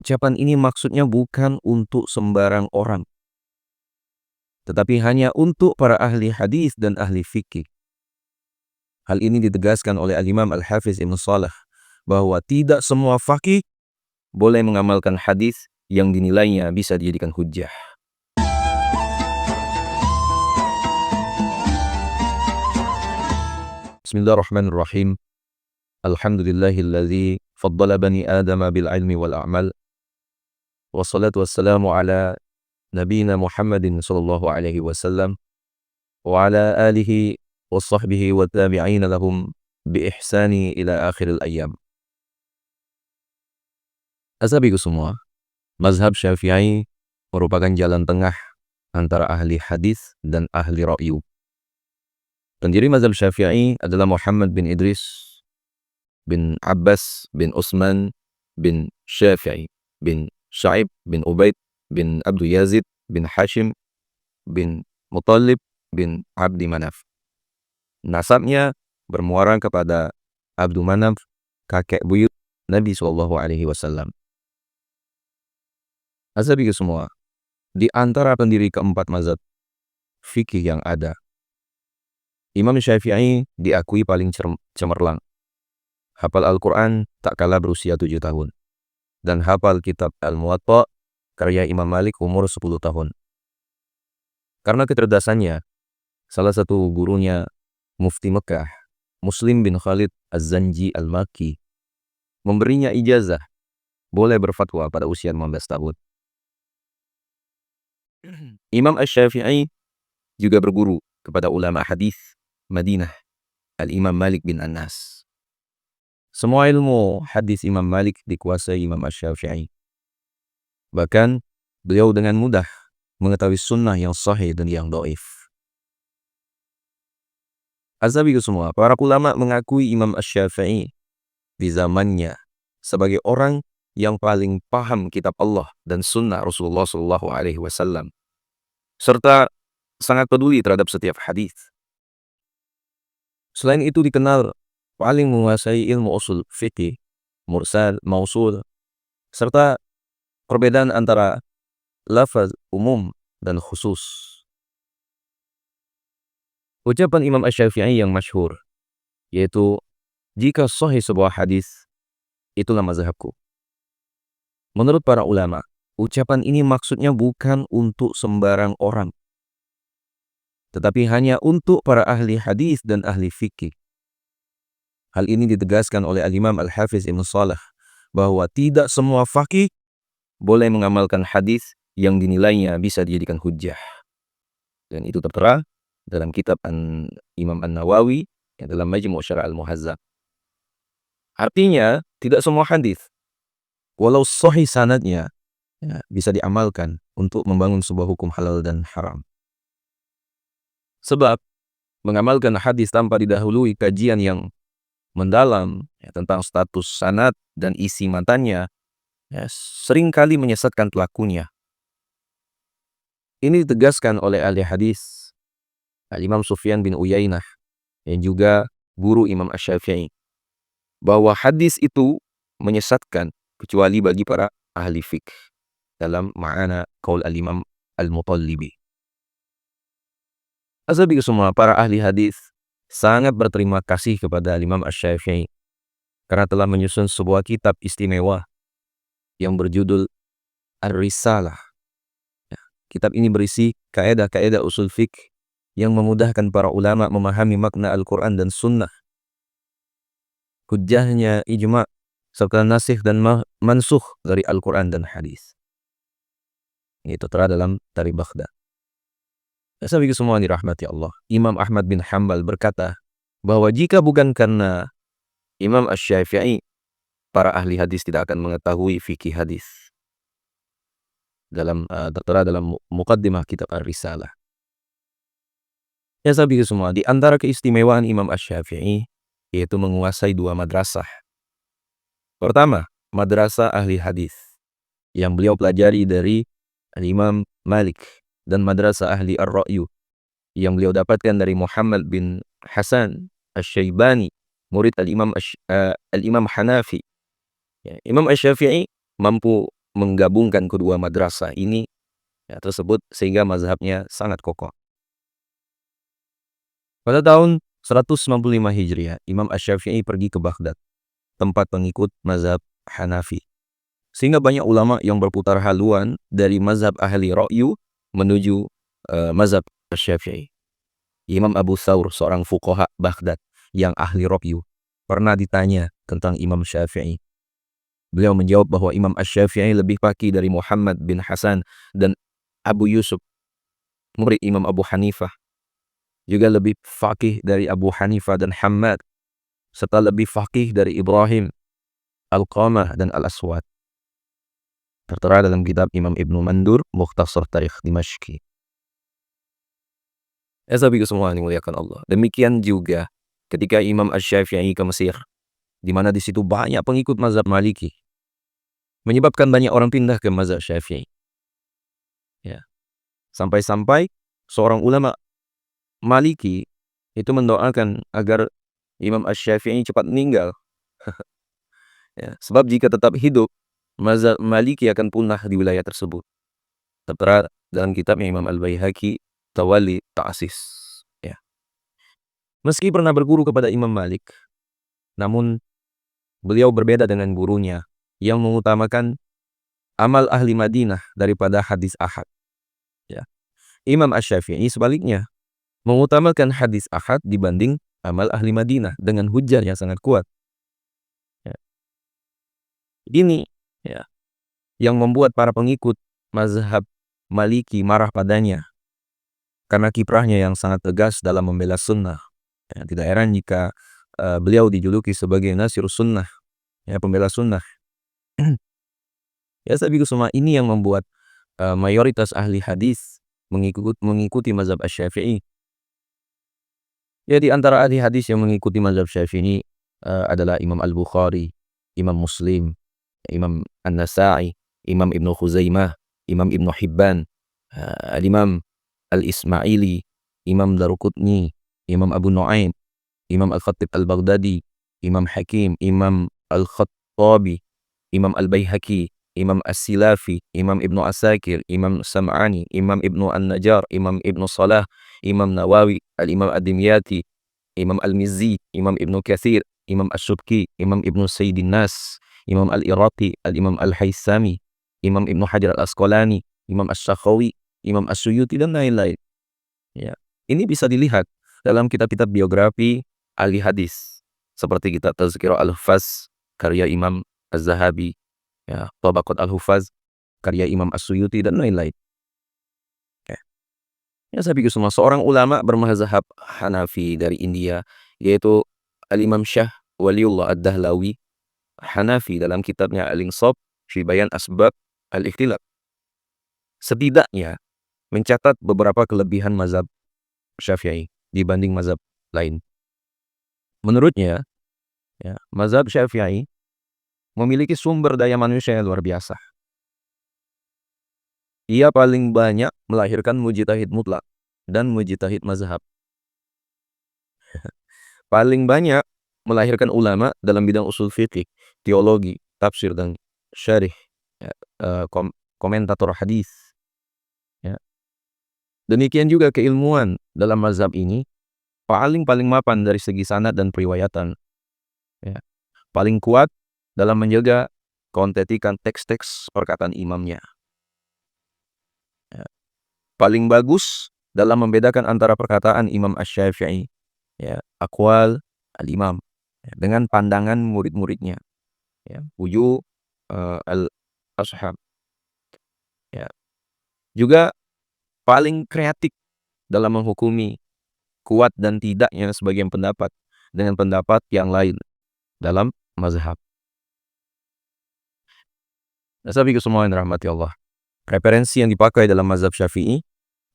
Ucapan ini maksudnya bukan untuk sembarang orang, tetapi hanya untuk para ahli hadis dan ahli fikih. Hal ini ditegaskan oleh Al-Imam Al-Hafiz Ibn Salah bahwa tidak semua faqih boleh mengamalkan hadis yang dinilainya bisa dijadikan hujjah. Bismillahirrahmanirrahim. Alhamdulillahilladzi faddala bani adama bil ilmi wal a'mal. Wassalatu wassalamu ala nabiyina Muhammadin sallallahu alaihi wasallam wa ala alihi wa sahbihi wa tabi'ina lahum bi ihsani ila akhiril ayyam. Asabiku semua, mazhab Syafi'i merupakan jalan tengah antara ahli hadis dan ahli ra'yu. Pendiri mazhab Syafi'i adalah Muhammad bin Idris bin Abbas bin Utsman bin Syafi'i bin Sa'ib bin Ubaid bin Abdu Yazid bin Hashim bin Muttalib bin Abdi Manaf. Nasabnya bermuara kepada Abdu Manaf, kakek buyut Nabi SAW. Asabiku semua, di antara pendiri keempat mazhab fikih yang ada, Imam Syafi'i diakui paling cemerlang. Hafal Al-Quran tak kalah berusia 7 tahun. Dan hafal kitab Al-Muwatta karya Imam Malik umur 10 tahun. Karena kecerdasannya, salah satu gurunya, Mufti Mekah, Muslim bin Khalid Az-Zanji Al-Makki, memberinya ijazah boleh berfatwa pada usia 15 tahun. Imam Asy-Syafi'i juga berguru kepada ulama hadis Madinah, Al-Imam Malik bin Anas. Semua ilmu hadis Imam Malik dikuasai Imam Asy-Syafi'i. Bahkan beliau dengan mudah mengetahui sunnah yang sahih dan yang dhaif. Azabiku semua, para ulama mengakui Imam Asy-Syafi'i di zamannya sebagai orang yang paling paham kitab Allah dan sunnah Rasulullah SAW, serta sangat peduli terhadap setiap hadis. Selain itu dikenal paling menguasai ilmu usul fikih, mursal, mausul, serta perbedaan antara lafaz umum dan khusus. Ucapan Imam Asy-Syafi'i yang masyhur, yaitu, jika sahih sebuah hadis, itulah mazhabku. Menurut para ulama, ucapan ini maksudnya bukan untuk sembarang orang, tetapi hanya untuk para ahli hadis dan ahli fikih. Hal ini ditegaskan oleh Al-Imam Al-Hafiz Ibn Salah bahwa tidak semua faqih boleh mengamalkan hadis yang dinilainya bisa dijadikan hujjah. Dan itu tertera dalam kitab Imam An-Nawawi yang dalam Majmu' Syara' Al-Muhazzab. Artinya, tidak semua hadis, walau sahih sanadnya, bisa diamalkan untuk membangun sebuah hukum halal dan haram. Sebab mengamalkan hadis tanpa didahului kajian yang mendalam tentang status sanad dan isi matanya seringkali menyesatkan pelakunya. Ini ditegaskan oleh ahli hadis Al-Imam Sufyan bin Uyainah yang juga guru Imam Asy-Syafi'i, bahwa hadis itu menyesatkan kecuali bagi para ahli fikih, dalam ma'ana qaul Al-Imam Al-Mutallibi. Asabiku semua, para ahli hadis sangat berterima kasih kepada Imam Asy-Syafi'i karena telah menyusun sebuah kitab istimewa yang berjudul Ar-Risalah. Kitab ini berisi kaedah-kaedah usul fiqh yang memudahkan para ulama memahami makna Al-Quran dan Sunnah, hujjahnya ijma' serta nasikh dan mansukh dari Al-Quran dan hadis. Itu terada dalam Tarikh Baghdad. Sahabat semua dirahmati Allah, Imam Ahmad bin Hanbal berkata bahwa jika bukan karena Imam Asy-Syafi'i, para ahli hadis tidak akan mengetahui fikih hadis. Tertera dalam muqaddimah kitab Ar-Risalah. Ya sahabat semua, di antara keistimewaan Imam Asy-Syafi'i yaitu menguasai 2 madrasah. Pertama, madrasah ahli hadis yang beliau pelajari dari Al-Imam Malik, dan madrasah ahli ar-ra'yu yang beliau dapatkan dari Muhammad bin Hasan Asy-Syaibani, murid Al-Imam Hanafi. Imam Asy-Syafi'i mampu menggabungkan kedua madrasah ini tersebut sehingga mazhabnya sangat kokoh. Pada tahun 195 Hijriah, Imam Asy-Syafi'i pergi ke Baghdad, tempat pengikut mazhab Hanafi. Sehingga banyak ulama yang berputar haluan dari mazhab ahli ra'yu menuju mazhab Asy-Syafi'i. Imam Abu Thawr, seorang fuqaha Baghdad yang ahli ra'yu, pernah ditanya tentang Imam Syafi'i. Beliau menjawab bahwa Imam Asy-Syafi'i lebih faqih dari Muhammad bin Hasan dan Abu Yusuf, murid Imam Abu Hanifah. Juga lebih faqih dari Abu Hanifah dan Hammad, serta lebih faqih dari Ibrahim, Al-Qamah dan Al-Aswad. Tertera dalam kitab Imam Ibnu Mandur, Mukhtasar Tarikh Dimashqi. Sahabatku semua yang dimuliakan Allah. Demikian juga ketika Imam Asy-Syafi'i ke Mesir, di mana di situ banyak pengikut mazhab Maliki, menyebabkan banyak orang pindah ke mazhab Syafi'i. Ya. Sampai-sampai seorang ulama Maliki itu mendoakan agar Imam Asy-Syafi'i cepat meninggal. Ya. Sebab jika tetap hidup, mazhab Maliki akan punah di wilayah tersebut. Tertera dalam kitabnya Imam Al-Baihaqi, Tawali Ta'sis. Ya. Meski pernah berguru kepada Imam Malik, namun beliau berbeda dengan gurunya yang mengutamakan amal ahli Madinah daripada hadis ahad. Ya. Imam Asy-Syafi'i sebaliknya mengutamakan hadis ahad dibanding amal ahli Madinah dengan hujjah yang sangat kuat. Ya. Ini yang membuat para pengikut mazhab Maliki marah padanya karena kiprahnya yang sangat tegas dalam membela sunnah. Tidak heran jika beliau dijuluki sebagai Nasir Sunnah, pembela sunnah. Sahabatku semua, ini yang membuat mayoritas ahli hadis mengikuti mazhab Asy-Syafi'i. Di antara ahli hadis yang mengikuti mazhab Syafi'i adalah Imam Al-Bukhari, Imam Muslim, Imam An-Nasa'i, Imam Ibnu Khuzaimah, Imam Ibnu Hibban, Al-Imam Al-Ismaili, Imam Daruqutni, Imam Abu Nu'aim, Imam Al-Khatib Al-Baghdadi, Imam Hakim, Imam Al-Khattabi, Imam Al-Baihaqi, Imam As-Silafi, Imam Ibnu Asakir, Imam Sam'ani, Imam Ibnu An-Najjar, Imam Ibnu Salah, Imam Nawawi, Al-Imam Ad-Dimyati, Imam Al-Mizzi, Imam Ibnu Katsir, Imam Asy-Syubki, Imam Ibnu Sayyidin Nas, Imam Al-Iraqi, Al-Imam Al-Haythami, Imam Ibnu Hajar Al-Asqalani, Imam Asy-Syakhawi, Imam As-Suyuti, dan lain-lain. Ini bisa dilihat dalam kitab-kitab biografi ahli hadis, seperti kitab Tazkirah Al-Huffaz karya Imam Az-Zahabi, Tabaqat Al-Huffaz karya Imam As-Suyuti, dan lain-lain. Saya pikir semua seorang ulama bermazhab Hanafi dari India, yaitu Al-Imam Syah Waliullah Ad-Dahlawi Hanafi, dalam kitabnya Al-Insab fi Bayan Asbab Al-Ikhtilaf, setidaknya mencatat beberapa kelebihan mazhab Syafi'i dibanding mazhab lain. Menurutnya, mazhab Syafi'i memiliki sumber daya manusia yang luar biasa. Ia paling banyak melahirkan mujtahid mutlak dan mujtahid mazhab. Paling banyak melahirkan ulama dalam bidang usul fiqih, teologi, tafsir, dan syarih, komentator hadis. Demikian juga keilmuan dalam mazhab ini paling mapan dari segi sanad dan periwayatan. Paling kuat dalam menjaga keautentikan teks-teks perkataan imamnya. Paling bagus dalam membedakan antara perkataan Imam Asy-Syafi'i, aqwal al-imam, dengan pandangan murid-muridnya, wujuh al-ashab. Juga paling kreatif dalam menghukumi kuat dan tidaknya sebagian pendapat dengan pendapat yang lain dalam mazhab. Sahabatku semua yang dirahmati Allah, referensi yang dipakai dalam mazhab Syafi'i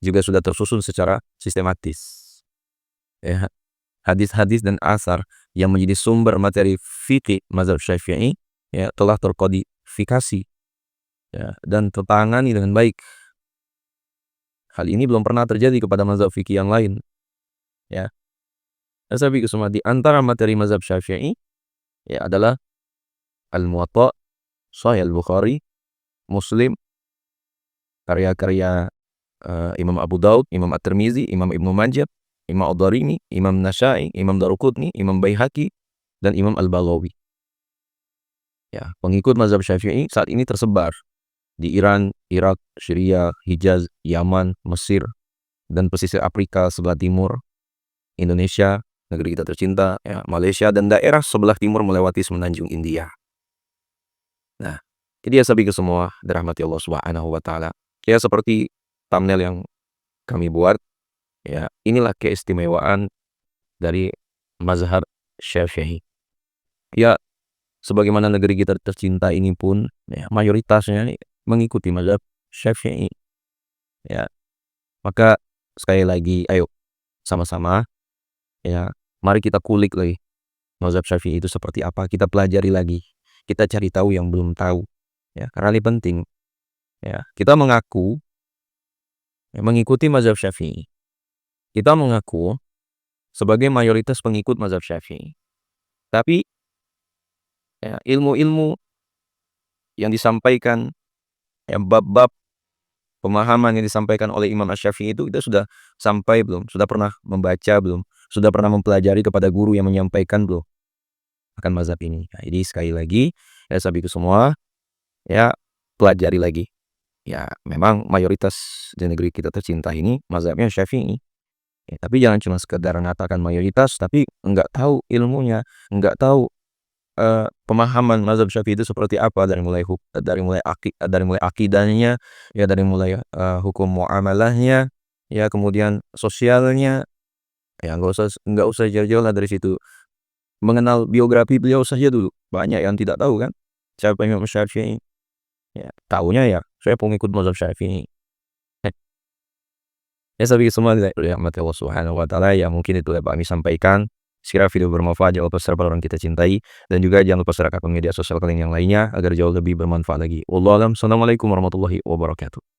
juga sudah tersusun secara sistematis. Hadis-hadis dan asar yang menjadi sumber materi fikih mazhab Syafi'i telah terkodifikasi dan tertangani dengan baik. Hal ini belum pernah terjadi kepada mazhab fikih yang lain. Sahabatku semua, di antara materi mazhab Syafi'i adalah Al-Muwatta, Sahih Al-Bukhari, Muslim, karya-karya Imam Abu Daud, Imam At-Tirmizi, Imam Ibnu Majah, Imam Ad-Darimi, Imam Nasa'i, Imam Daruqutni, Imam Baihaqi, dan Imam Al-Baghawi. Ya, pengikut mazhab Syafi'i saat ini tersebar di Iran, Irak, Syria, Hijaz, Yaman, Mesir, dan pesisir Afrika sebelah timur, Indonesia, negeri kita tercinta, ya, Malaysia, dan daerah sebelah timur melewati semenanjung India. Nah, jadi ya sabi ke semua dirahmati Allah Subhanahu wa taala. Ya seperti thumbnail yang kami buat, ya inilah keistimewaan dari mazhab Syafi'i. Ya, sebagaimana negeri kita tercinta ini pun ya, mayoritasnya mengikuti mazhab Syafi'i. Ya, maka sekali lagi ayo sama-sama ya, mari kita kulik lagi mazhab Syafi'i itu seperti apa, kita pelajari lagi. Kita cari tahu yang belum tahu. Ya, karena ini penting. Ya, kita mengaku ya, mengikuti mazhab Syafi'i. Kita mengaku sebagai mayoritas pengikut mazhab Syafi'i. Tapi ya, ilmu-ilmu yang disampaikan, ya, bab-bab pemahaman yang disampaikan oleh Imam Asy-Syafi'i itu kita sudah sampai belum? Sudah pernah membaca belum? Sudah pernah mempelajari kepada guru yang menyampaikan belum akan mazhab ini? Nah, jadi sekali lagi ya sahabatku semua, ya pelajari lagi. Ya memang mayoritas di negeri kita tercinta ini mazhabnya Syafi'i. Ya, tapi jangan cuma sekedar mengatakan mayoritas tapi enggak tahu ilmunya, enggak tahu pemahaman mazhab Syafi'i itu seperti apa, dari mulai akidahnya, ya dari mulai hukum muamalahnya, ya kemudian sosialnya, ya enggak usah jauh-jauh lah dari situ. Mengenal biografi beliau saja dulu. Banyak yang tidak tahu kan siapa Imam Syafi'i. Ya, taunya ya saya pengikut mazhab Syafi'i. Ya sahabat semua dirahmati Allah Subhanahu wa taala, ya mungkin itu yang kami sampaikan. Sekiranya video bermanfaat, jangan lupa share pada orang kita cintai, dan juga jangan lupa share ke media sosial kalian yang lainnya agar jauh lebih bermanfaat lagi. Wallahu a'lam. Assalamualaikum warahmatullahi wabarakatuh.